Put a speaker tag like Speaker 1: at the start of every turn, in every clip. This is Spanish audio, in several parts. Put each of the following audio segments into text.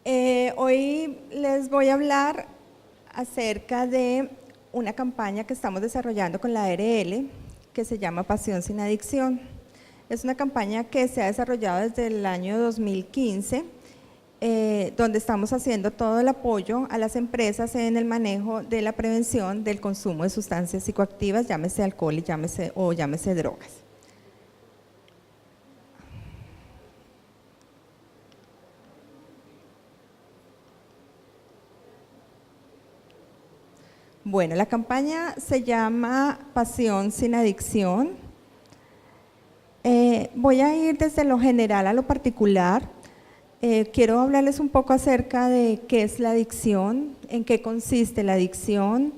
Speaker 1: Hoy les voy a hablar acerca de una campaña que estamos desarrollando con la ARL que se llama Pasión sin Adicción. Es una campaña que se ha desarrollado desde el año 2015, donde estamos haciendo todo el apoyo a las empresas en el manejo de la prevención del consumo de sustancias psicoactivas, llámese alcohol y llámese drogas. Bueno, la campaña se llama Pasión sin Adicción. Voy a ir desde lo general a lo particular. Quiero hablarles un poco acerca de qué es la adicción, en qué consiste la adicción,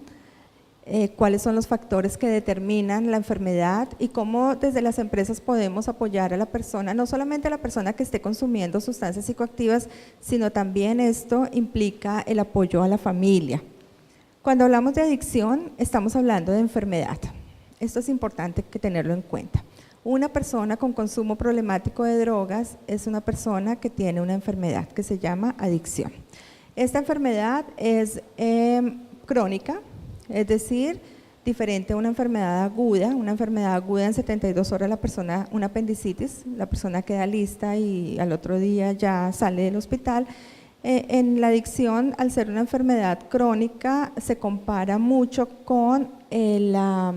Speaker 1: cuáles son los factores que determinan la enfermedad y cómo desde las empresas podemos apoyar a la persona, no solamente a la persona que esté consumiendo sustancias psicoactivas, sino también esto implica el apoyo a la familia. Cuando hablamos de adicción, estamos hablando de enfermedad. Esto es importante que tenerlo en cuenta. Una persona con consumo problemático de drogas es una persona que tiene una enfermedad que se llama adicción. Esta enfermedad es crónica, es decir, diferente a una enfermedad aguda. Una enfermedad aguda en 72 horas la persona, una apendicitis, la persona queda lista y al otro día ya sale del hospital. En la adicción, al ser una enfermedad crónica, se compara mucho con la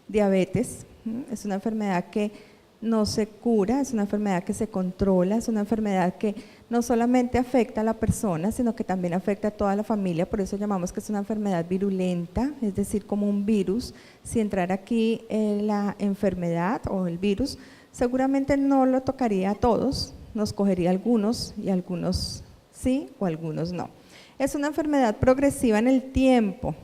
Speaker 1: diabetes. Es una enfermedad que no se cura, es una enfermedad que se controla, es una enfermedad que no solamente afecta a la persona, sino que también afecta a toda la familia, por eso llamamos que es una enfermedad virulenta, es decir, como un virus. Si entrara aquí la enfermedad o el virus, seguramente no lo tocaría a todos, nos cogería algunos y algunos sí o algunos no. Es una enfermedad progresiva en el tiempo.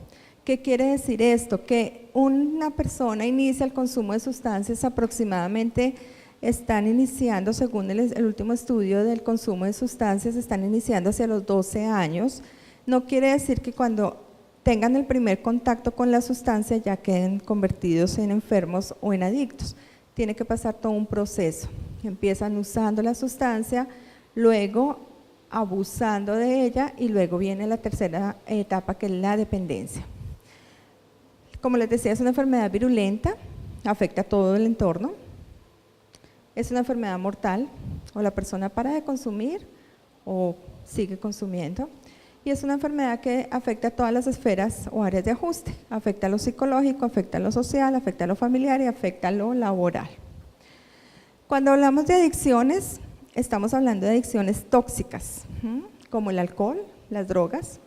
Speaker 1: ¿Qué quiere decir esto? Que una persona inicia el consumo de sustancias aproximadamente, están iniciando, según el último estudio del consumo de sustancias, están iniciando hacia los 12 años. No quiere decir que cuando tengan el primer contacto con la sustancia ya queden convertidos en enfermos o en adictos. Tiene que pasar todo un proceso. Empiezan usando la sustancia, luego abusando de ella y luego viene la tercera etapa, que es la dependencia. Como les decía, es una enfermedad virulenta, afecta a todo el entorno, es una enfermedad mortal, o la persona para de consumir o sigue consumiendo, y es una enfermedad que afecta a todas las esferas o áreas de ajuste, afecta a lo psicológico, afecta a lo social, afecta a lo familiar y afecta a lo laboral. Cuando hablamos de adicciones, estamos hablando de adicciones tóxicas, como el alcohol, las drogas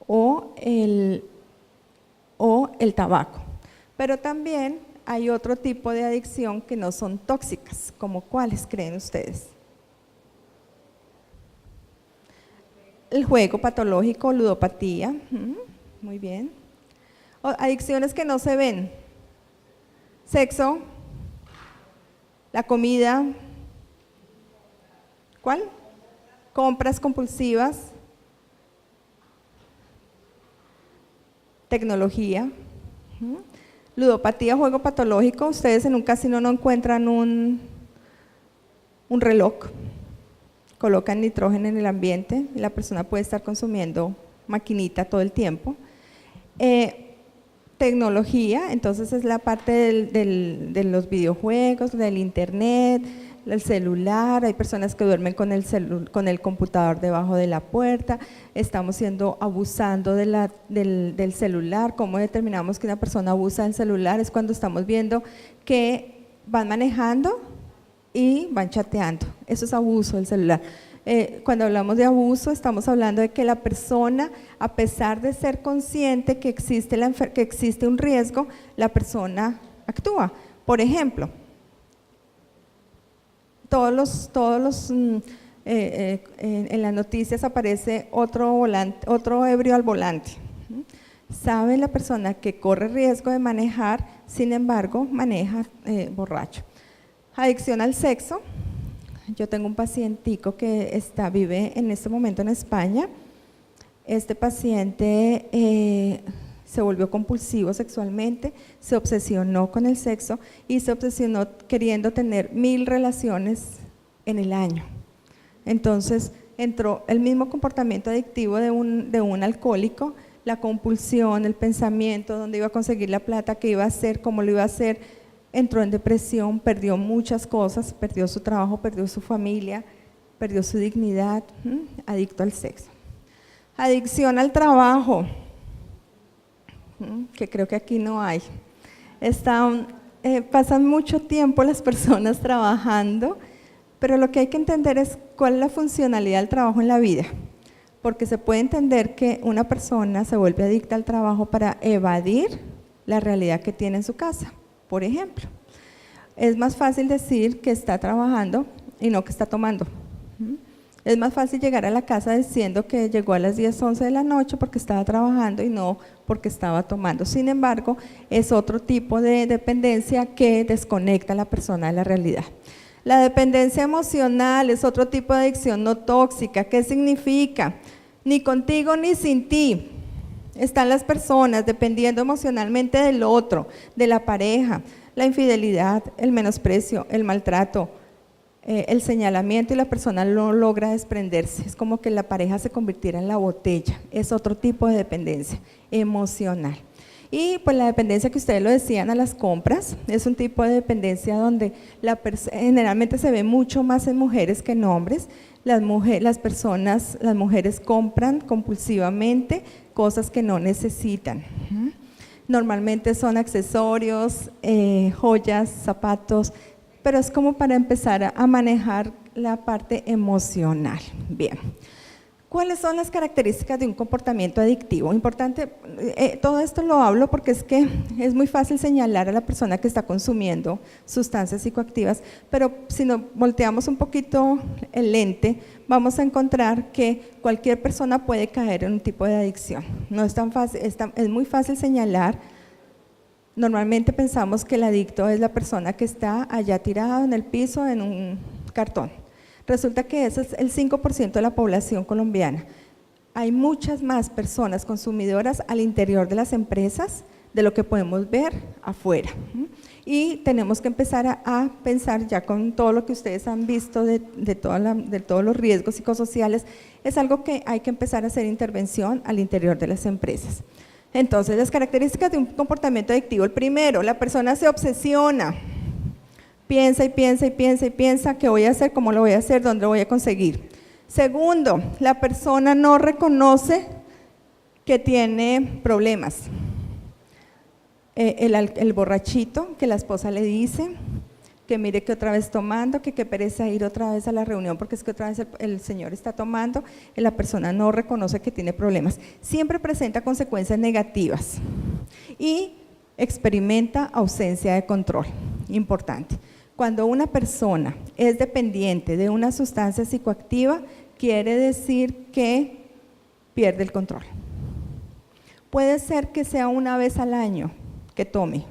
Speaker 1: o el tabaco. Pero también hay otro tipo de adicción que no son tóxicas, como ¿cuáles creen ustedes? El juego patológico, ludopatía, muy bien. Adicciones que no se ven, sexo, la comida, ¿cuál? Compras compulsivas, tecnología, ludopatía, juego patológico. Ustedes en un casino no encuentran un reloj, colocan nitrógeno en el ambiente y la persona puede estar consumiendo maquinita todo el tiempo. Tecnología, entonces es la parte de los videojuegos, del internet, el celular. Hay personas que duermen con el computador debajo de la puerta. Estamos abusando del celular. ¿Cómo determinamos que una persona abusa del celular? Es cuando estamos viendo que van manejando y van chateando. Eso es abuso del celular. Cuando hablamos de abuso, estamos hablando de que la persona, a pesar de ser consciente que existe un riesgo, la persona actúa. Por ejemplo, en las noticias aparece otro ebrio al volante. Sabe la persona que corre riesgo de manejar, sin embargo, maneja borracho. Adicción al sexo. Yo tengo un pacientico que vive en este momento en España. Este paciente se volvió compulsivo sexualmente, se obsesionó con el sexo y se obsesionó queriendo tener 1000 relaciones en el año. Entonces entró el mismo comportamiento adictivo de un alcohólico, la compulsión, el pensamiento, dónde iba a conseguir la plata, qué iba a hacer, cómo lo iba a hacer, entró en depresión, perdió muchas cosas, perdió su trabajo, perdió su familia, perdió su dignidad, adicto al sexo. Adicción al trabajo, que creo que aquí no hay. Pasan mucho tiempo las personas trabajando, pero lo que hay que entender es cuál es la funcionalidad del trabajo en la vida, porque se puede entender que una persona se vuelve adicta al trabajo para evadir la realidad que tiene en su casa. Por ejemplo, es más fácil decir que está trabajando y no que está tomando. Es más fácil llegar a la casa diciendo que llegó a las 10, 11 de la noche porque estaba trabajando y no porque estaba tomando. Sin embargo, es otro tipo de dependencia que desconecta a la persona de la realidad. La dependencia emocional es otro tipo de adicción no tóxica. ¿Qué significa? Ni contigo ni sin ti. Están las personas dependiendo emocionalmente del otro, de la pareja, la infidelidad, el menosprecio, el maltrato, el señalamiento, y la persona no logra desprenderse. Es como que la pareja se convirtiera en la botella. Es otro tipo de dependencia emocional. Y pues la dependencia que ustedes lo decían a las compras, es un tipo de dependencia donde generalmente se ve mucho más en mujeres que en hombres. Las mujeres compran compulsivamente cosas que no necesitan. Normalmente son accesorios, joyas, zapatos, pero es como para empezar a manejar la parte emocional. Bien. ¿Cuáles son las características de un comportamiento adictivo? Importante, todo esto lo hablo porque es que es muy fácil señalar a la persona que está consumiendo sustancias psicoactivas, pero si nos volteamos un poquito el lente, vamos a encontrar que cualquier persona puede caer en un tipo de adicción. No es tan fácil, es muy fácil señalar. Normalmente pensamos que el adicto es la persona que está allá tirado en el piso en un cartón. Resulta que ese es el 5% de la población colombiana. Hay muchas más personas consumidoras al interior de las empresas de lo que podemos ver afuera. Y tenemos que empezar a pensar, ya con todo lo que ustedes han visto de todos los riesgos psicosociales, es algo que hay que empezar a hacer intervención al interior de las empresas. Entonces, las características de un comportamiento adictivo. El primero, la persona se obsesiona. Piensa y piensa y piensa y piensa qué voy a hacer, cómo lo voy a hacer, dónde lo voy a conseguir. Segundo, la persona no reconoce que tiene problemas. El borrachito que la esposa le dice que mire que otra vez tomando, que qué pereza ir otra vez a la reunión porque es que otra vez el señor está tomando, y la persona no reconoce que tiene problemas. Siempre presenta consecuencias negativas y experimenta ausencia de control. Importante. Cuando una persona es dependiente de una sustancia psicoactiva, quiere decir que pierde el control. Puede ser que sea una vez al año que tome.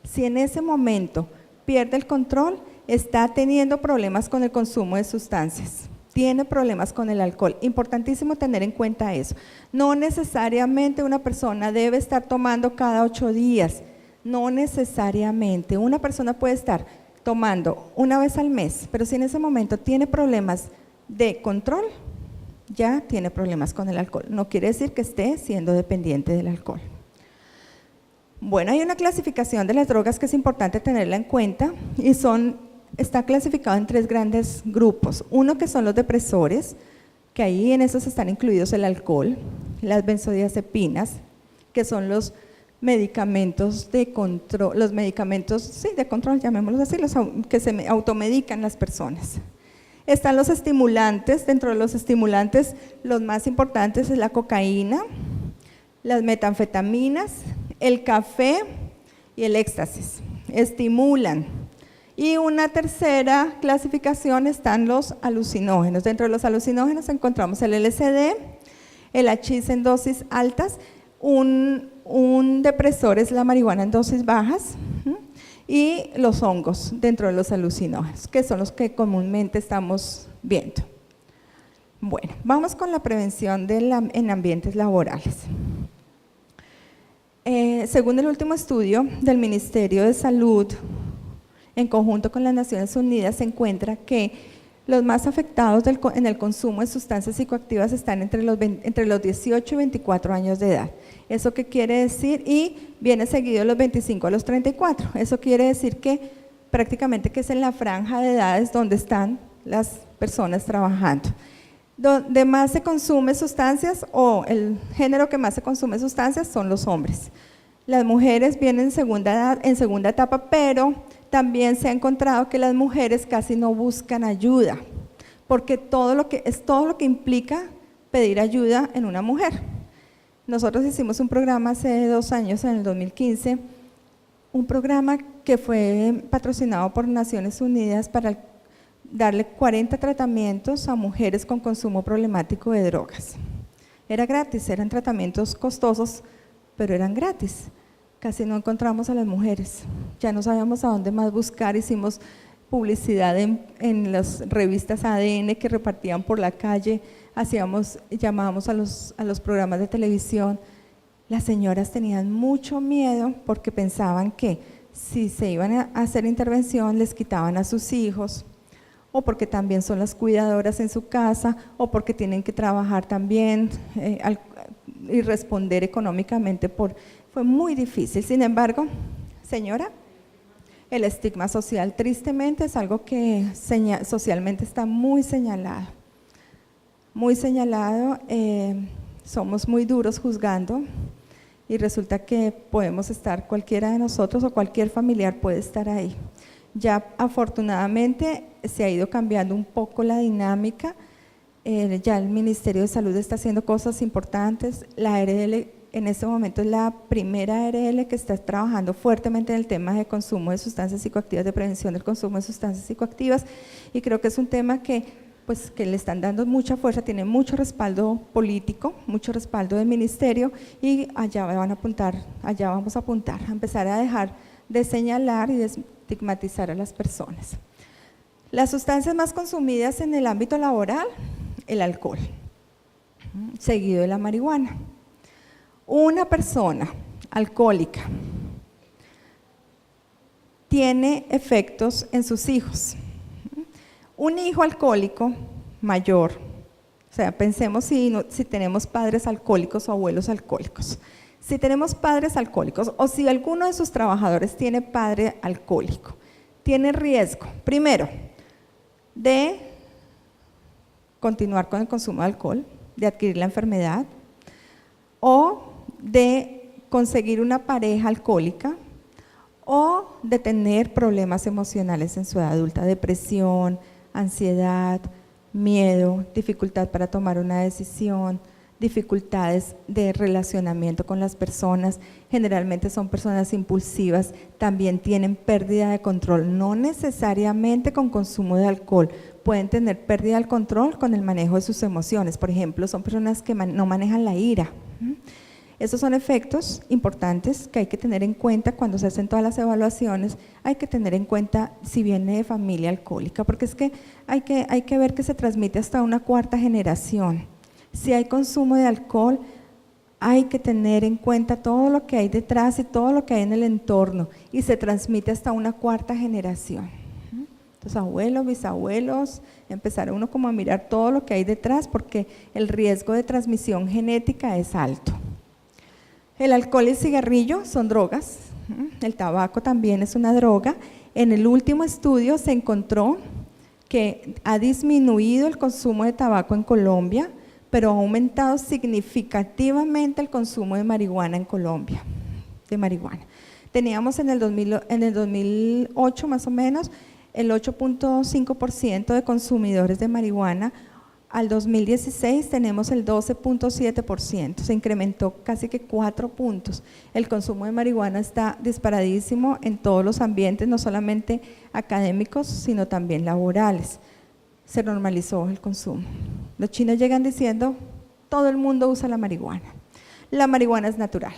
Speaker 1: Si en ese momento pierde el control, está teniendo problemas con el consumo de sustancias, tiene problemas con el alcohol. Importantísimo tener en cuenta eso. No necesariamente una persona debe estar tomando cada 8 días, no necesariamente. Una persona puede estar tomando una vez al mes, pero si en ese momento tiene problemas de control, ya tiene problemas con el alcohol. No quiere decir que esté siendo dependiente del alcohol. Bueno, hay una clasificación de las drogas que es importante tenerla en cuenta y está clasificado en 3 grandes grupos. Uno que son los depresores, que ahí en esos están incluidos el alcohol, las benzodiazepinas, que son los medicamentos de control, de control, llamémoslos así, los que se automedican las personas. Están los estimulantes. Dentro de los estimulantes, los más importantes es la cocaína, las metanfetaminas, el café y el éxtasis. Estimulan. Y una tercera clasificación están los alucinógenos. Dentro de los alucinógenos encontramos el LSD, el hachís en dosis altas, un depresor es la marihuana en dosis bajas, y los hongos dentro de los alucinógenos, que son los que comúnmente estamos viendo. Bueno, vamos con la prevención en ambientes laborales. Según el último estudio del Ministerio de Salud, en conjunto con las Naciones Unidas, se encuentra que Los más afectados en el consumo de sustancias psicoactivas están entre los 18 y 24 años de edad. ¿Eso qué quiere decir? Y viene seguido de los 25 a los 34. Eso quiere decir que prácticamente que es en la franja de edades donde están las personas trabajando. Donde más se consume sustancias, o el género que más se consume sustancias, son los hombres. Las mujeres vienen en segunda etapa, pero también se ha encontrado que las mujeres casi no buscan ayuda, porque todo lo que implica pedir ayuda en una mujer. Nosotros hicimos un programa hace 2 años, en el 2015, un programa que fue patrocinado por Naciones Unidas para darle 40 tratamientos a mujeres con consumo problemático de drogas. Era gratis, eran tratamientos costosos, pero eran gratis. Casi no encontramos a las mujeres, ya no sabíamos a dónde más buscar, hicimos publicidad en las revistas ADN que repartían por la calle, llamábamos a los programas de televisión. Las señoras tenían mucho miedo porque pensaban que si se iban a hacer intervención les quitaban a sus hijos, o porque también son las cuidadoras en su casa, o porque tienen que trabajar también y responder económicamente fue muy difícil. Sin embargo, señora, el estigma social tristemente es algo que socialmente está muy señalado. Muy señalado, somos muy duros juzgando y resulta que podemos estar, cualquiera de nosotros o cualquier familiar puede estar ahí. Ya afortunadamente se ha ido cambiando un poco la dinámica, ya el Ministerio de Salud está haciendo cosas importantes, la ARL en este momento es la primera ARL que está trabajando fuertemente en el tema de consumo de sustancias psicoactivas, de prevención del consumo de sustancias psicoactivas, y creo que es un tema que le están dando mucha fuerza, tiene mucho respaldo político, mucho respaldo del ministerio, y allá vamos a apuntar, a empezar a dejar de señalar y de estigmatizar a las personas. Las sustancias más consumidas en el ámbito laboral, el alcohol, seguido de la marihuana. Una persona alcohólica tiene efectos en sus hijos. Un hijo alcohólico mayor, o sea, pensemos si tenemos padres alcohólicos o abuelos alcohólicos. Si tenemos padres alcohólicos o si alguno de sus trabajadores tiene padre alcohólico, tiene riesgo, primero, de continuar con el consumo de alcohol, de adquirir la enfermedad, o de conseguir una pareja alcohólica, o de tener problemas emocionales en su edad adulta, depresión, ansiedad, miedo, dificultad para tomar una decisión, dificultades de relacionamiento con las personas, generalmente son personas impulsivas, también tienen pérdida de control, no necesariamente con consumo de alcohol, pueden tener pérdida del control con el manejo de sus emociones, por ejemplo, son personas que no manejan la ira. Estos son efectos importantes que hay que tener en cuenta cuando se hacen todas las evaluaciones, hay que tener en cuenta si viene de familia alcohólica, porque es que hay que ver que se transmite hasta una 4ª generación. Si hay consumo de alcohol, hay que tener en cuenta todo lo que hay detrás y todo lo que hay en el entorno, y se transmite hasta una 4ª generación. Entonces, abuelos, bisabuelos, empezar uno como a mirar todo lo que hay detrás, porque el riesgo de transmisión genética es alto. El alcohol y el cigarrillo son drogas, el tabaco también es una droga. En el último estudio se encontró que ha disminuido el consumo de tabaco en Colombia, pero ha aumentado significativamente el consumo de marihuana en Colombia, Teníamos en el 2008 más o menos el 8.5% de consumidores de marihuana. Al 2016 tenemos el 12.7%, se incrementó casi que 4 puntos. El consumo de marihuana está disparadísimo en todos los ambientes, no solamente académicos, sino también laborales. Se normalizó el consumo. Los chinos llegan diciendo, todo el mundo usa la marihuana. La marihuana es natural,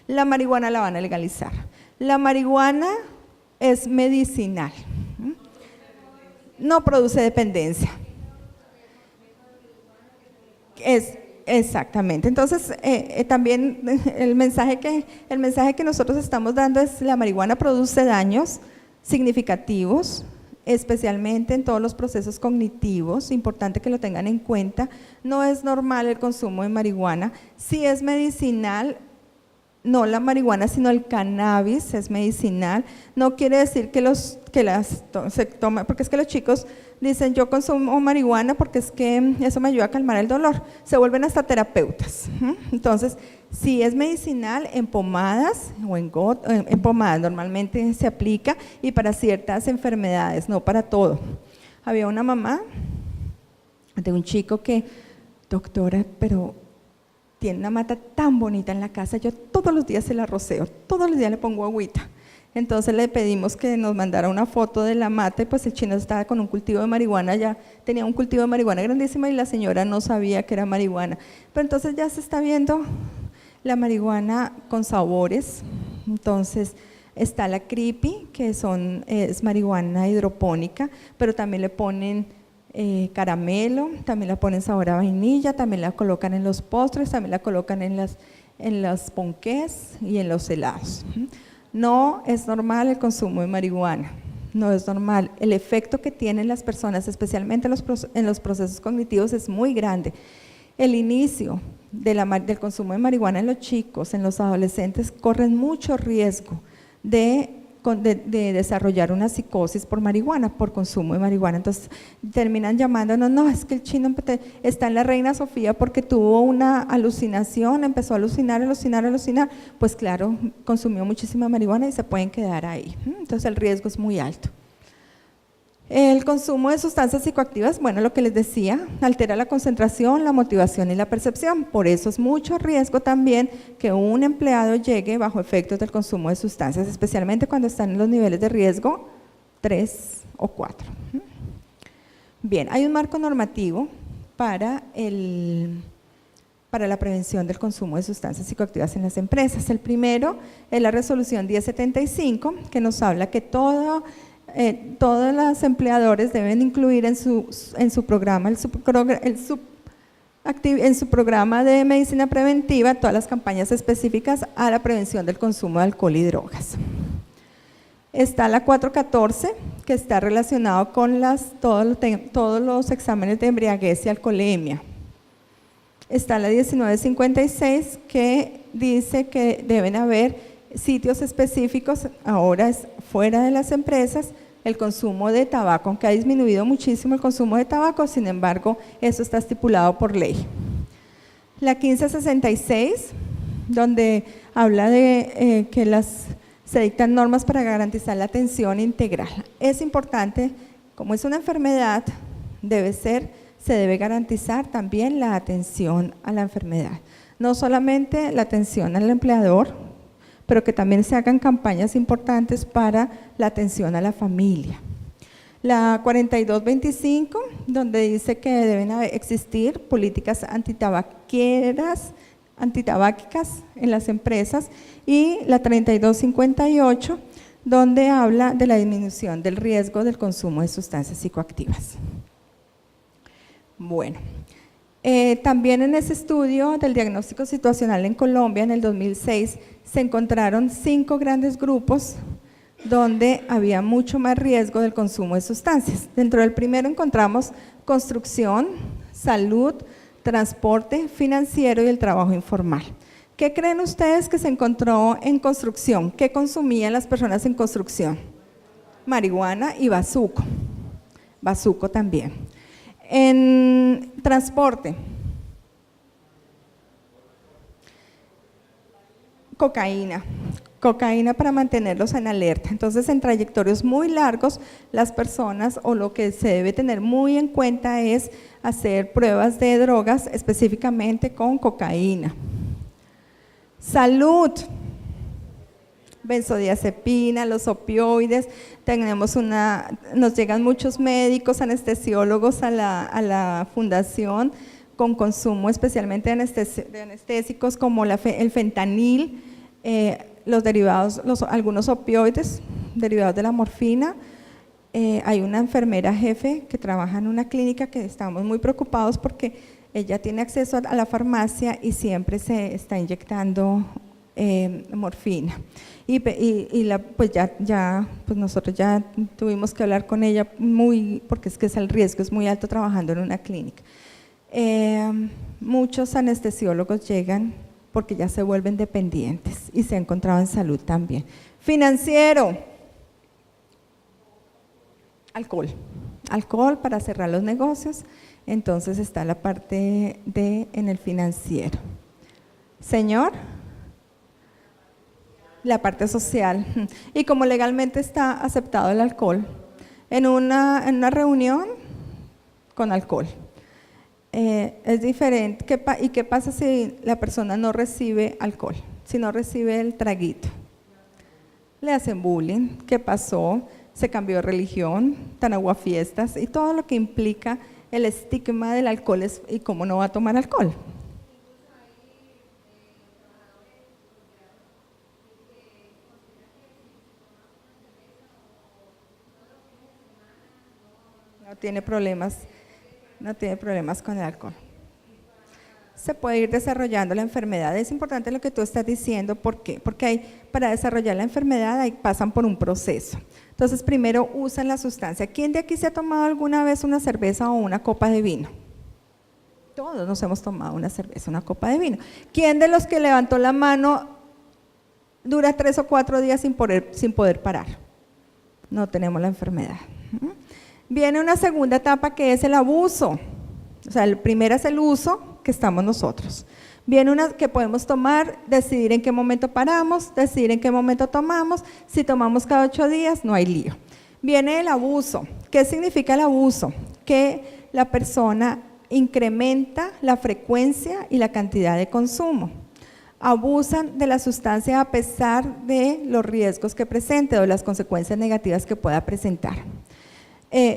Speaker 1: la marihuana la van a legalizar. La marihuana es medicinal, no produce dependencia. Exactamente, entonces también el mensaje que nosotros estamos dando es: la marihuana produce daños significativos especialmente en todos los procesos cognitivos, importante que lo tengan en cuenta. No es normal el consumo de marihuana, sí es medicinal, no la marihuana, sino el cannabis es medicinal. No quiere decir que se toman, porque es que los chicos dicen yo consumo marihuana porque es que eso me ayuda a calmar el dolor, se vuelven hasta terapeutas. Entonces, si es medicinal en pomadas o en pomadas normalmente se aplica y para ciertas enfermedades, no para todo. Había una mamá de un chico que, doctora, pero tiene una mata tan bonita en la casa, yo todos los días se la roceo, todos los días le pongo agüita. Entonces le pedimos que nos mandara una foto de la mata y pues el chino estaba con un cultivo de marihuana, ya tenía un cultivo de marihuana grandísima y la señora no sabía que era marihuana. Pero entonces ya se está viendo la marihuana con sabores. Entonces está la creepy, que es marihuana hidropónica, pero también le ponen caramelo, también la ponen sabor a vainilla, también la colocan en los postres, también la colocan en los ponqués y en los helados. No es normal el consumo de marihuana, no es normal. El efecto que tienen las personas, especialmente en los procesos cognitivos, es muy grande. El inicio del consumo de marihuana en los chicos, en los adolescentes, corren mucho riesgo de desarrollar una psicosis por marihuana, por consumo de marihuana. Entonces terminan llamándonos, no, es que el chino está en la Reina Sofía porque tuvo una alucinación, empezó a alucinar, pues claro, consumió muchísima marihuana y se pueden quedar ahí. Entonces el riesgo es muy alto. El consumo de sustancias psicoactivas, bueno, lo que les decía, altera la concentración, la motivación y la percepción. Por eso es mucho riesgo también que un empleado llegue bajo efectos del consumo de sustancias, especialmente cuando están en los niveles de riesgo 3 o 4. Bien, hay un marco normativo para la prevención del consumo de sustancias psicoactivas en las empresas. El primero es la resolución 1075, que nos habla que todos los empleadores deben incluir en su programa, en su programa de medicina preventiva todas las campañas específicas a la prevención del consumo de alcohol y drogas. Está la 414, que está relacionado con todos los exámenes de embriaguez y alcoholemia. Está la 1956, que dice que deben haber sitios específicos, ahora es fuera de las empresas, el consumo de tabaco, aunque ha disminuido muchísimo el consumo de tabaco, sin embargo, eso está estipulado por ley. La 1566, donde habla de que se dictan normas para garantizar la atención integral. Es importante, como es una enfermedad, se debe garantizar también la atención a la enfermedad. No solamente la atención al empleador, pero que también se hagan campañas importantes para la atención a la familia. La 4225, donde dice que deben existir políticas antitabáquicas en las empresas, y la 3258, donde habla de la disminución del riesgo del consumo de sustancias psicoactivas. Bueno, también en ese estudio del diagnóstico situacional en Colombia, en el 2006, se encontraron 5 grandes grupos donde había mucho más riesgo del consumo de sustancias. Dentro del primero encontramos construcción, salud, transporte, financiero y el trabajo informal. ¿Qué creen ustedes que se encontró en construcción? ¿Qué consumían las personas en construcción? Marihuana y bazuco. Bazuco también. En transporte, cocaína para mantenerlos en alerta. Entonces, en trayectorios muy largos, las personas, o lo que se debe tener muy en cuenta es hacer pruebas de drogas, específicamente con cocaína. Salud, benzodiazepina, los opioides, nos llegan muchos médicos, anestesiólogos a la fundación con consumo especialmente de anestésicos como el fentanil, los derivados, algunos opioides derivados de la morfina. Hay una enfermera jefe que trabaja en una clínica que estamos muy preocupados porque ella tiene acceso a la farmacia y siempre se está inyectando morfina. Pues pues nosotros ya tuvimos que hablar con ella porque es que el riesgo es muy alto trabajando en una clínica. Muchos anestesiólogos llegan porque ya se vuelven dependientes y se ha encontrado en salud también. Financiero, alcohol para cerrar los negocios, entonces está la parte en el financiero. Señor, la parte social, y como legalmente está aceptado el alcohol, en una reunión con alcohol. Es diferente. ¿Y qué pasa si la persona no recibe alcohol? Si no recibe el traguito. Le hacen bullying. ¿Qué pasó? Se cambió de religión, tan aguafiestas y todo lo que implica el estigma del alcohol y cómo no va a tomar alcohol. No tiene problemas con el alcohol. Se puede ir desarrollando la enfermedad. Es importante lo que tú estás diciendo. ¿Por qué? Porque para desarrollar la enfermedad pasan por un proceso. Entonces, primero usan la sustancia. ¿Quién de aquí se ha tomado alguna vez una cerveza o una copa de vino? Todos nos hemos tomado una cerveza, una copa de vino. ¿Quién de los que levantó la mano dura 3 o 4 días sin poder parar? No tenemos la enfermedad. Viene una segunda etapa que es el abuso. O sea, el primero es el uso, que estamos nosotros. Viene una que podemos tomar, decidir en qué momento paramos, decidir en qué momento tomamos. Si tomamos cada 8 días, no hay lío. Viene el abuso. ¿Qué significa el abuso? Que la persona incrementa la frecuencia y la cantidad de consumo. Abusan de la sustancia a pesar de los riesgos que presente o las consecuencias negativas que pueda presentar.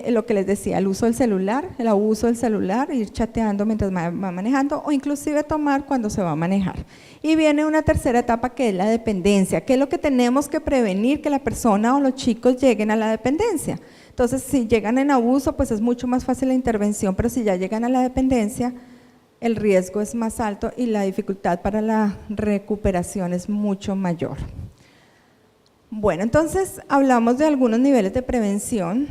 Speaker 1: Lo que les decía, el uso del celular, el abuso del celular, ir chateando mientras va manejando o inclusive tomar cuando se va a manejar. Y viene una tercera etapa que es la dependencia, que es lo que tenemos que prevenir, que la persona o los chicos lleguen a la dependencia. Entonces, si llegan en abuso, pues es mucho más fácil la intervención, pero si ya llegan a la dependencia, el riesgo es más alto y la dificultad para la recuperación es mucho mayor. Bueno, entonces hablamos de algunos niveles de prevención.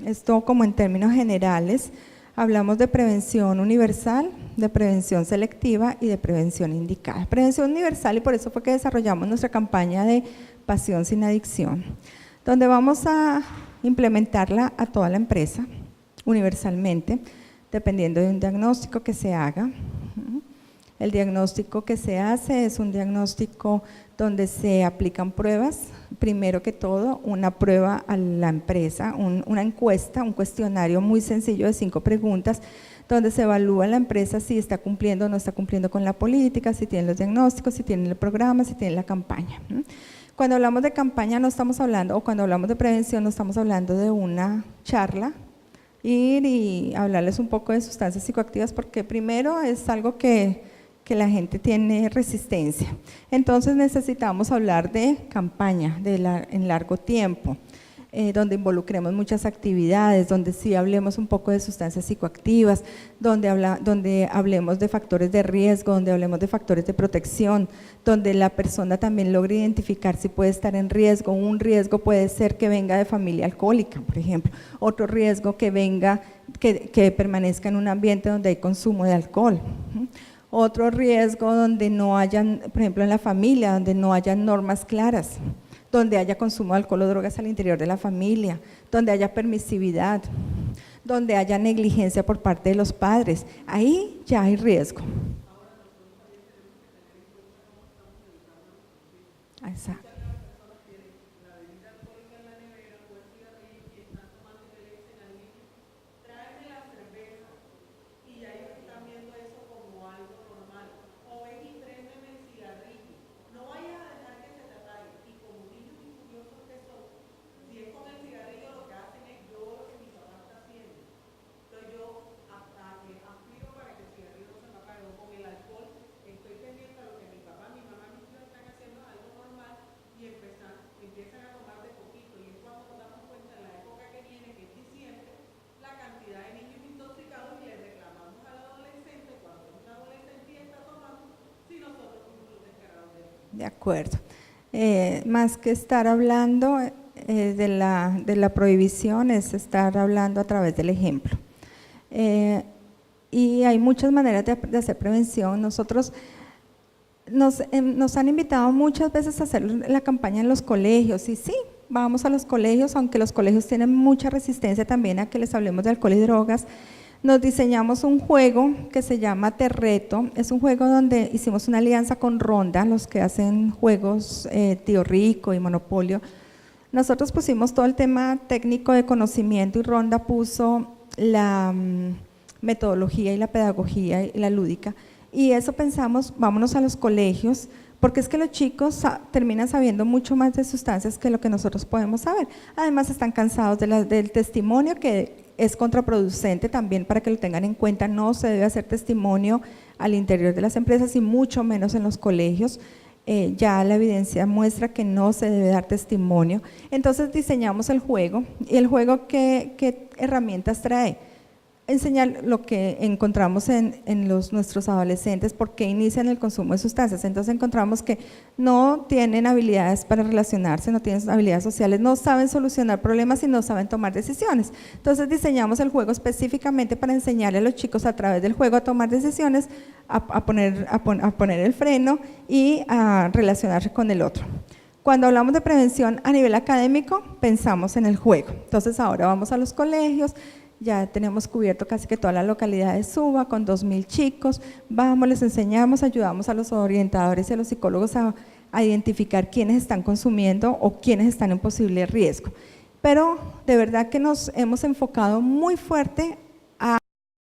Speaker 1: Esto como en términos generales, hablamos de prevención universal, de prevención selectiva y de prevención indicada. Prevención universal, y por eso fue que desarrollamos nuestra campaña de Pasión sin Adicción, donde vamos a implementarla a toda la empresa, universalmente, dependiendo de un diagnóstico que se haga. El diagnóstico que se hace es un diagnóstico donde se aplican pruebas, primero que todo una prueba a la empresa, una encuesta, un cuestionario muy sencillo de 5 preguntas, donde se evalúa la empresa si está cumpliendo o no está cumpliendo con la política, si tiene los diagnósticos, si tiene el programa, si tiene la campaña. Cuando hablamos de campaña no estamos hablando, o cuando hablamos de prevención no estamos hablando de una charla, ir y hablarles un poco de sustancias psicoactivas, porque primero es algo que la gente tiene resistencia. Entonces necesitamos hablar de campaña en largo tiempo, donde involucremos muchas actividades, donde sí hablemos un poco de sustancias psicoactivas, donde hablemos de factores de riesgo, donde hablemos de factores de protección, donde la persona también logre identificar si puede estar en riesgo. Un riesgo puede ser que venga de familia alcohólica, por ejemplo. Otro riesgo que permanezca en un ambiente donde hay consumo de alcohol. Otro riesgo donde no hayan, por ejemplo en la familia, donde no hayan normas claras, donde haya consumo de alcohol o drogas al interior de la familia, donde haya permisividad, donde haya negligencia por parte de los padres. Ahí ya hay riesgo. Exacto. De acuerdo. Más que estar hablando de la prohibición, es estar hablando a través del ejemplo. Y hay muchas maneras de hacer prevención. Nosotros nos han invitado muchas veces a hacer la campaña en los colegios, y sí, vamos a los colegios, aunque los colegios tienen mucha resistencia también a que les hablemos de alcohol y drogas. Nos diseñamos un juego que se llama Te Reto. Es un juego donde hicimos una alianza con Ronda, los que hacen juegos Tío Rico y Monopolio. Nosotros pusimos todo el tema técnico de conocimiento y Ronda puso la metodología y la pedagogía y la lúdica. Y eso pensamos, vámonos a los colegios, porque es que los chicos terminan sabiendo mucho más de sustancias que lo que nosotros podemos saber. Además están cansados del testimonio, que es contraproducente también, para que lo tengan en cuenta. No se debe hacer testimonio al interior de las empresas y mucho menos en los colegios. Ya la evidencia muestra que no se debe dar testimonio. Entonces diseñamos el juego, y el juego ¿qué herramientas trae? Enseñar lo que encontramos en nuestros adolescentes, por qué inician el consumo de sustancias. Entonces encontramos que no tienen habilidades para relacionarse, no tienen habilidades sociales, no saben solucionar problemas y no saben tomar decisiones. Entonces diseñamos el juego específicamente para enseñarle a los chicos a través del juego a tomar decisiones, a poner el freno y a relacionarse con el otro. Cuando hablamos de prevención a nivel académico, pensamos en el juego. Entonces ahora vamos a los colegios. Ya tenemos cubierto casi que toda la localidad de Suba con 2000 chicos. Vamos, les enseñamos, ayudamos a los orientadores y a los psicólogos a identificar quiénes están consumiendo o quiénes están en posible riesgo. Pero de verdad que nos hemos enfocado muy fuerte a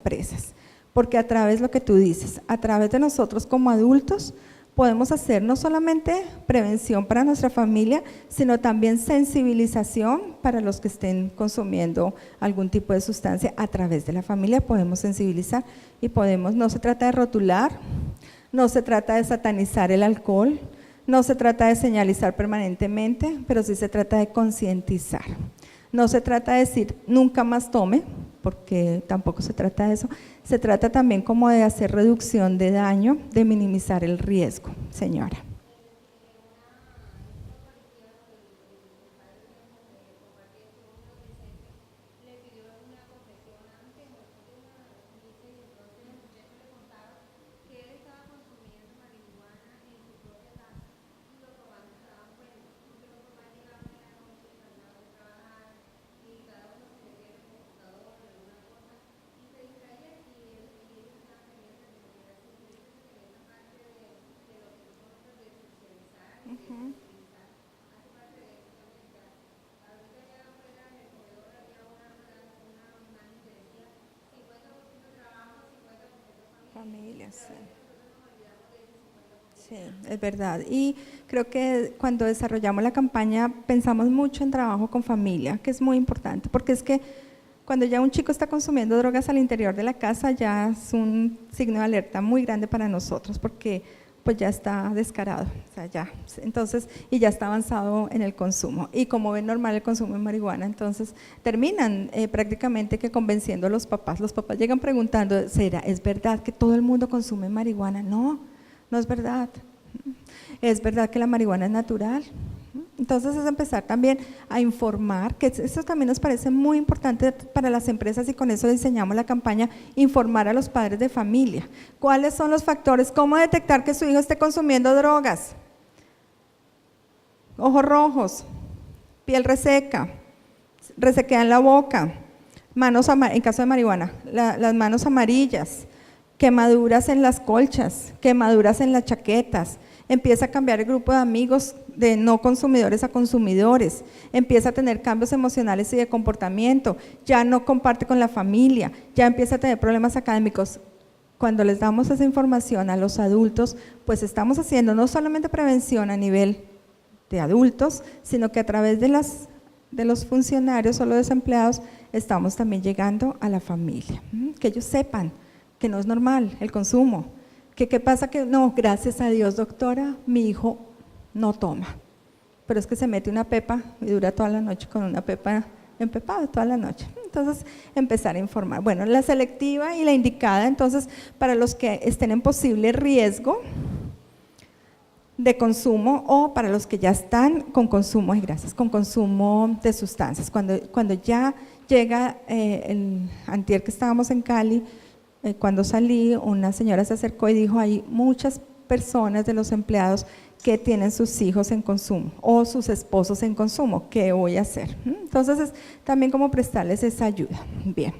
Speaker 1: empresas, porque a través, lo que tú dices, a través de nosotros como adultos, podemos hacer no solamente prevención para nuestra familia, sino también sensibilización para los que estén consumiendo algún tipo de sustancia. A través de la familia podemos sensibilizar y no se trata de rotular, no se trata de satanizar el alcohol, no se trata de señalizar permanentemente, pero sí se trata de concientizar. No se trata de decir nunca más tome, porque tampoco se trata de eso. Se trata también como de hacer reducción de daño, de minimizar el riesgo, señora. Familias, sí. Sí, es verdad. Y creo que cuando desarrollamos la campaña pensamos mucho en trabajo con familia, que es muy importante, porque es que cuando ya un chico está consumiendo drogas al interior de la casa, ya es un signo de alerta muy grande para nosotros, porque pues ya está descarado, o sea, ya, entonces, y ya está avanzado en el consumo. Y como ven normal el consumo de marihuana, entonces terminan prácticamente que convenciendo a los papás. Los papás llegan preguntando, ¿es verdad que todo el mundo consume marihuana? No, no es verdad. Es verdad que la marihuana es natural. Entonces es empezar también a informar, que eso también nos parece muy importante para las empresas, y con eso diseñamos la campaña, informar a los padres de familia. ¿Cuáles son los factores? ¿Cómo detectar que su hijo esté consumiendo drogas? Ojos rojos, piel reseca, resequedad en la boca, manos en caso de marihuana, las manos amarillas, quemaduras en las colchas, quemaduras en las chaquetas. Empieza a cambiar el grupo de amigos de no consumidores a consumidores, empieza a tener cambios emocionales y de comportamiento, ya no comparte con la familia, ya empieza a tener problemas académicos. Cuando les damos esa información a los adultos, pues estamos haciendo no solamente prevención a nivel de adultos, sino que a través de los funcionarios o los desempleados estamos también llegando a la familia, que ellos sepan que no es normal el consumo. ¿Qué pasa? Que no, gracias a Dios, doctora, mi hijo no toma, pero es que se mete una pepa y dura toda la noche con una pepa empepado toda la noche. Entonces, empezar a informar. Bueno, la selectiva y la indicada, entonces, para los que estén en posible riesgo de consumo o para los que ya están con consumo de grasas, con consumo de sustancias. Cuando ya llega, antier que estábamos en Cali, cuando salí, una señora se acercó y dijo, hay muchas personas de los empleados que tienen sus hijos en consumo o sus esposos en consumo, ¿qué voy a hacer? Entonces, es también como prestarles esa ayuda. Bien,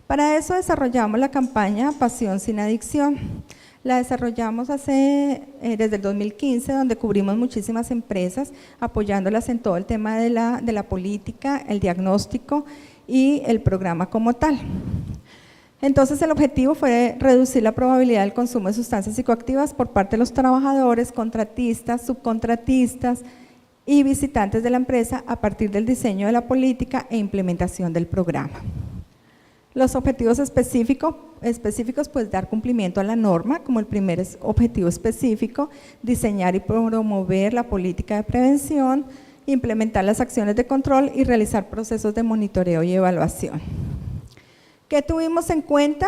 Speaker 1: para eso desarrollamos la campaña Pasión sin Adicción. La desarrollamos desde el 2015, donde cubrimos muchísimas empresas, apoyándolas en todo el tema de la política, el diagnóstico y el programa como tal. Entonces, el objetivo fue reducir la probabilidad del consumo de sustancias psicoactivas por parte de los trabajadores, contratistas, subcontratistas y visitantes de la empresa a partir del diseño de la política e implementación del programa. Los objetivos específicos, pues dar cumplimiento a la norma, como el primer objetivo específico, diseñar y promover la política de prevención, implementar las acciones de control y realizar procesos de monitoreo y evaluación. ¿Qué tuvimos en cuenta?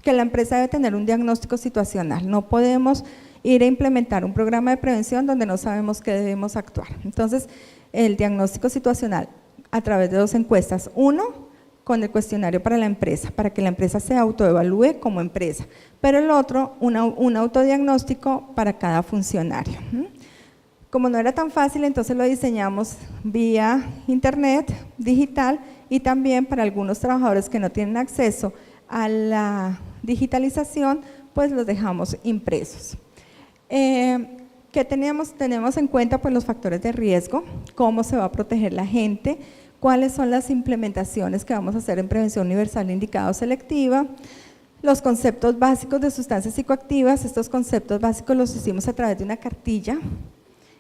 Speaker 1: Que la empresa debe tener un diagnóstico situacional, no podemos ir a implementar un programa de prevención donde no sabemos qué debemos actuar. Entonces, el diagnóstico situacional a través de 2 encuestas, uno, con el cuestionario para la empresa, para que la empresa se autoevalúe como empresa, pero el otro, un autodiagnóstico para cada funcionario. Como no era tan fácil, entonces lo diseñamos vía internet, digital, y también para algunos trabajadores que no tienen acceso a la digitalización, pues los dejamos impresos. ¿Qué tenemos? Tenemos en cuenta pues los factores de riesgo, cómo se va a proteger la gente, cuáles son las implementaciones que vamos a hacer en prevención universal indicada o selectiva, los conceptos básicos de sustancias psicoactivas. Estos conceptos básicos los hicimos a través de una cartilla,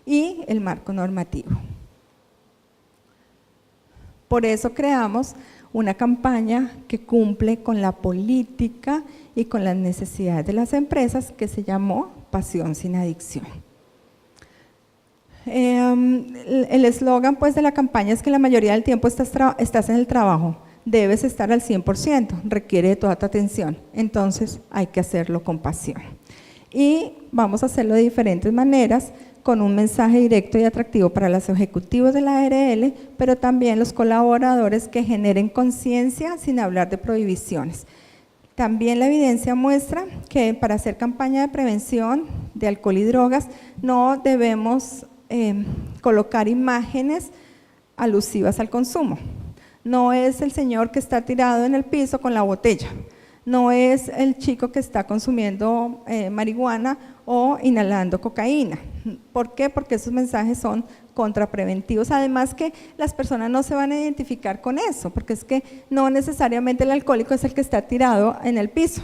Speaker 1: y el marco normativo. Por eso creamos una campaña que cumple con la política y con las necesidades de las empresas, que se llamó Pasión sin Adicción. El eslogan pues de la campaña es que la mayoría del tiempo estás en el trabajo, debes estar al 100%, requiere de toda tu atención, entonces hay que hacerlo con pasión. Y vamos a hacerlo de diferentes maneras, con un mensaje directo y atractivo para los ejecutivos de la ARL, pero también los colaboradores que generen conciencia sin hablar de prohibiciones. También la evidencia muestra que para hacer campaña de prevención de alcohol y drogas no debemos colocar imágenes alusivas al consumo. No es el señor que está tirado en el piso con la botella, no es el chico que está consumiendo marihuana o inhalando cocaína. ¿Por qué? Porque esos mensajes son contrapreventivos, además que las personas no se van a identificar con eso, porque es que no necesariamente el alcohólico es el que está tirado en el piso.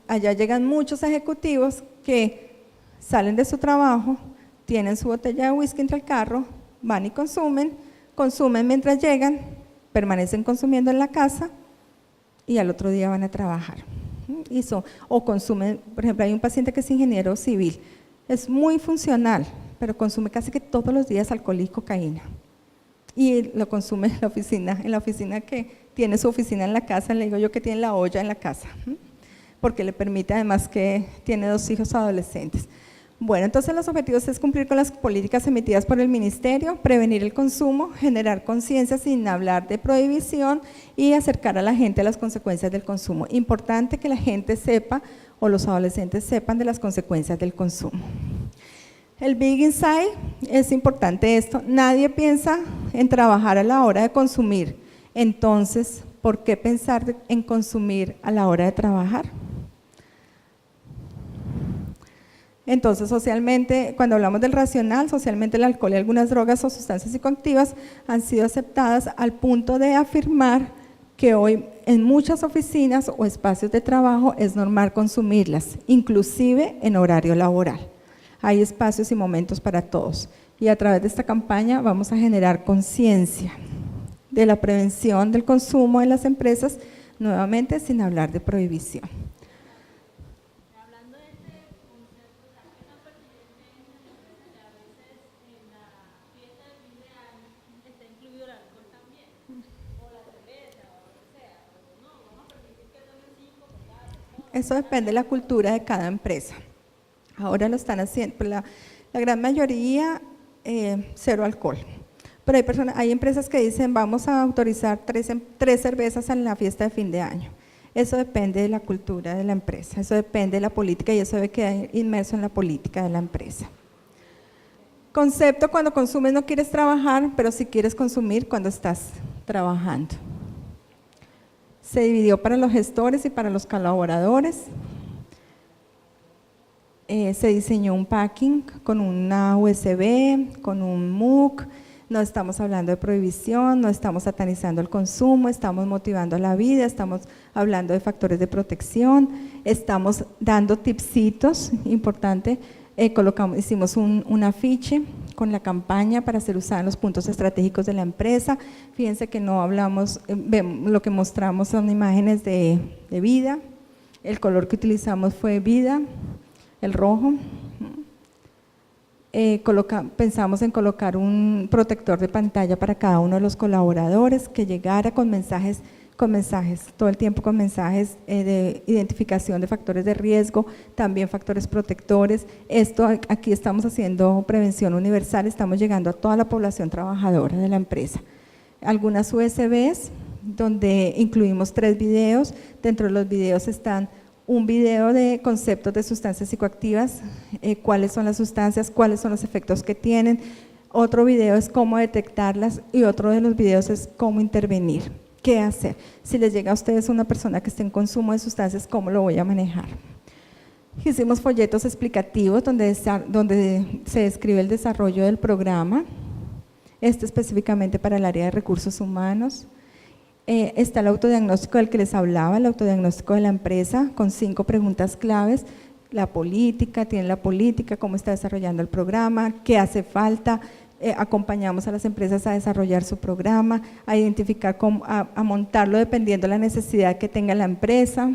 Speaker 1: Allá llegan muchos ejecutivos que salen de su trabajo, tienen su botella de whisky entre el carro, van y consumen mientras llegan, permanecen consumiendo en la casa y al otro día van a trabajar. O consumen, por ejemplo, hay un paciente que es ingeniero civil, es muy funcional, pero consume casi que todos los días alcohol y cocaína. Y lo consume en la oficina que tiene su oficina en la casa, le digo yo que tiene la olla en la casa, porque le permite además que tiene 2 hijos adolescentes. Bueno, entonces los objetivos es cumplir con las políticas emitidas por el Ministerio, prevenir el consumo, generar conciencia sin hablar de prohibición y acercar a la gente a las consecuencias del consumo. Importante que la gente sepa o los adolescentes sepan de las consecuencias del consumo. El Big Insight, es importante esto, nadie piensa en trabajar a la hora de consumir, entonces, ¿por qué pensar en consumir a la hora de trabajar? Entonces, socialmente, cuando hablamos del racional, socialmente el alcohol y algunas drogas o sustancias psicoactivas han sido aceptadas al punto de afirmar que hoy en muchas oficinas o espacios de trabajo es normal consumirlas, inclusive en horario laboral. Hay espacios y momentos para todos y a través de esta campaña vamos a generar conciencia de la prevención del consumo en las empresas, nuevamente sin hablar de prohibición. Eso depende de la cultura de cada empresa. Ahora lo están haciendo, pues la gran mayoría cero alcohol. Pero hay empresas que dicen vamos a autorizar 3 cervezas en la fiesta de fin de año. Eso depende de la cultura de la empresa, eso depende de la política y eso debe quedar inmerso en la política de la empresa. Concepto: cuando consumes no quieres trabajar, pero sí quieres consumir cuando estás trabajando. Se dividió para los gestores y para los colaboradores. Se diseñó un packing con una USB, con un MOOC. No estamos hablando de prohibición, no estamos satanizando el consumo, estamos motivando la vida, estamos hablando de factores de protección, estamos dando tipsitos, importante. Hicimos un afiche con la campaña para ser usada en los puntos estratégicos de la empresa. Fíjense que no hablamos, lo que mostramos son imágenes de vida, el color que utilizamos fue vida, el rojo. Pensamos en colocar un protector de pantalla para cada uno de los colaboradores que llegara con mensajes, todo el tiempo con mensajes de identificación de factores de riesgo, también factores protectores. Aquí estamos haciendo prevención universal, estamos llegando a toda la población trabajadora de la empresa. Algunas USBs donde incluimos 3 videos, dentro de los videos están un video de conceptos de sustancias psicoactivas, cuáles son las sustancias, cuáles son los efectos que tienen, otro video es cómo detectarlas y otro de los videos es cómo intervenir, qué hacer. Si les llega a ustedes una persona que esté en consumo de sustancias, ¿cómo lo voy a manejar? Hicimos folletos explicativos donde se describe el desarrollo del programa, específicamente para el área de recursos humanos. Está el autodiagnóstico del que les hablaba, el autodiagnóstico de la empresa, con 5 preguntas claves: la política, tiene la política, cómo está desarrollando el programa, qué hace falta. Acompañamos a las empresas a desarrollar su programa, a identificar a montarlo dependiendo de la necesidad que tenga la empresa.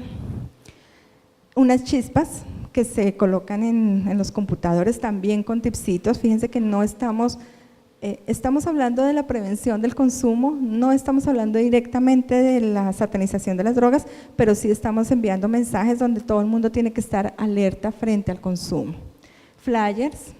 Speaker 1: Unas chispas que se colocan en los computadores también con tipsitos. Fíjense que no estamos hablando de la prevención del consumo, no estamos hablando directamente de la satanización de las drogas, pero sí estamos enviando mensajes donde todo el mundo tiene que estar alerta frente al consumo. Flyers,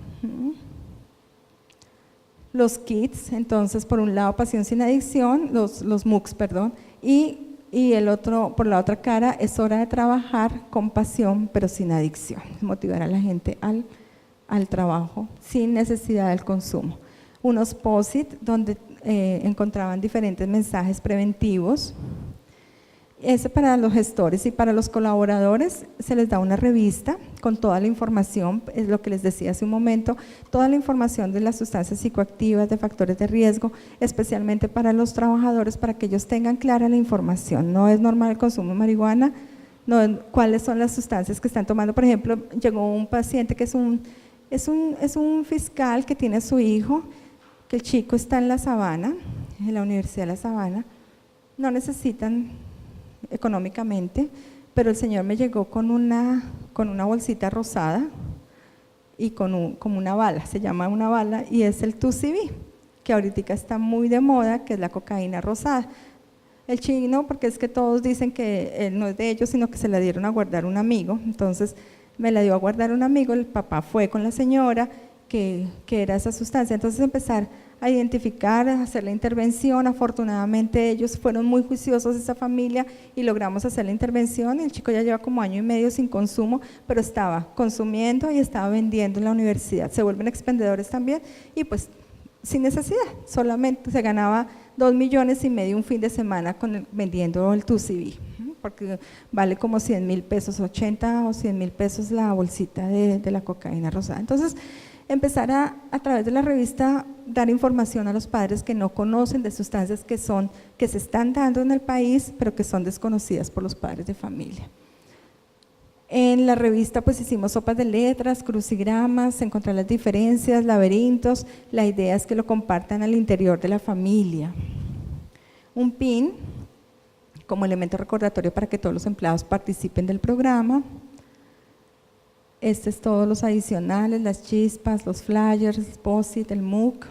Speaker 1: los kits, entonces por un lado Pasión sin Adicción, los MOOCs, perdón, y el otro, por la otra cara, es hora de trabajar con pasión pero sin adicción, motivar a la gente al trabajo sin necesidad del consumo. Unos post-it donde encontraban diferentes mensajes preventivos. Ese para los gestores y para los colaboradores se les da una revista con toda la información, es lo que les decía hace un momento, toda la información de las sustancias psicoactivas, de factores de riesgo, especialmente para los trabajadores, para que ellos tengan clara la información. No es normal el consumo de marihuana, no, cuáles son las sustancias que están tomando. Por ejemplo, llegó un paciente que es un fiscal que tiene a su hijo, que el chico está en La Sabana, en la Universidad de La Sabana, no necesitan económicamente, pero el señor me llegó con una bolsita rosada y como una bala, se llama una bala, y es el 2CB, que ahorita está muy de moda, que es la cocaína rosada. El chino, porque es que todos dicen que no es de ellos, sino que se la dieron a guardar un amigo, entonces me la dio a guardar un amigo, el papá fue con la señora, que era esa sustancia. Entonces empezar a identificar, a hacer la intervención. Afortunadamente ellos fueron muy juiciosos, esa familia, y logramos hacer la intervención. El chico ya lleva como 1 año y medio sin consumo, pero estaba consumiendo y estaba vendiendo en la universidad. Se vuelven expendedores también y pues sin necesidad, solamente se ganaba 2,5 millones un fin de semana vendiendo el 2CB, porque vale como 100,000 pesos, 80 o 100,000 pesos la bolsita de la cocaína rosada. Entonces empezar a través de la revista dar información a los padres que no conocen de sustancias que se están dando en el país, pero que son desconocidas por los padres de familia. En la revista pues hicimos sopas de letras, crucigramas, encontrar las diferencias, laberintos. La idea es que lo compartan al interior de la familia. Un pin como elemento recordatorio para que todos los empleados participen del programa. Este es todos los adicionales, las chispas, los flyers, el post-it, el MOOC.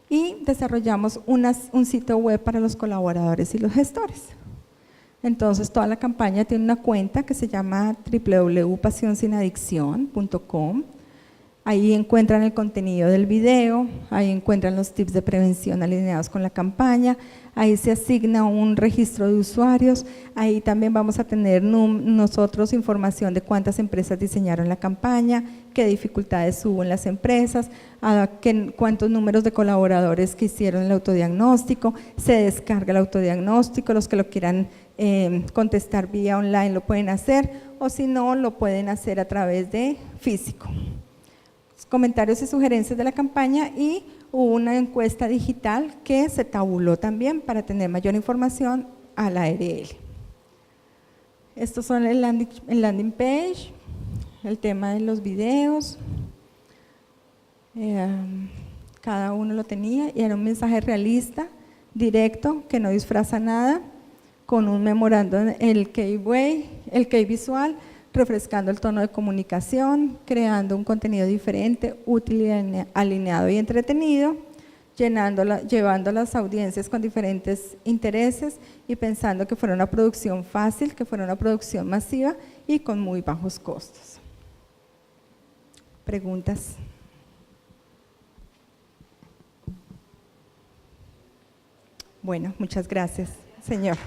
Speaker 1: Y desarrollamos un sitio web para los colaboradores y los gestores. Entonces, toda la campaña tiene una cuenta que se llama www.pasionsinadicción.com. Ahí encuentran el contenido del video, ahí encuentran los tips de prevención alineados con la campaña, ahí se asigna un registro de usuarios, ahí también vamos a tener nosotros información de cuántas empresas diseñaron la campaña, qué dificultades hubo en las empresas, cuántos números de colaboradores que hicieron el autodiagnóstico, se descarga el autodiagnóstico, los que lo quieran contestar vía online lo pueden hacer, o si no, lo pueden hacer a través de físico. Comentarios y sugerencias de la campaña, y hubo una encuesta digital que se tabuló también para tener mayor información a la ARL. Estos son el landing page, el tema de los videos, cada uno lo tenía y era un mensaje realista, directo, que no disfraza nada, con un memorando, el key visual, refrescando el tono de comunicación, creando un contenido diferente, útil, alineado y entretenido, llevando a las audiencias con diferentes intereses y pensando que fuera una producción fácil, que fuera una producción masiva y con muy bajos costos. ¿Preguntas? Bueno, muchas gracias, señor.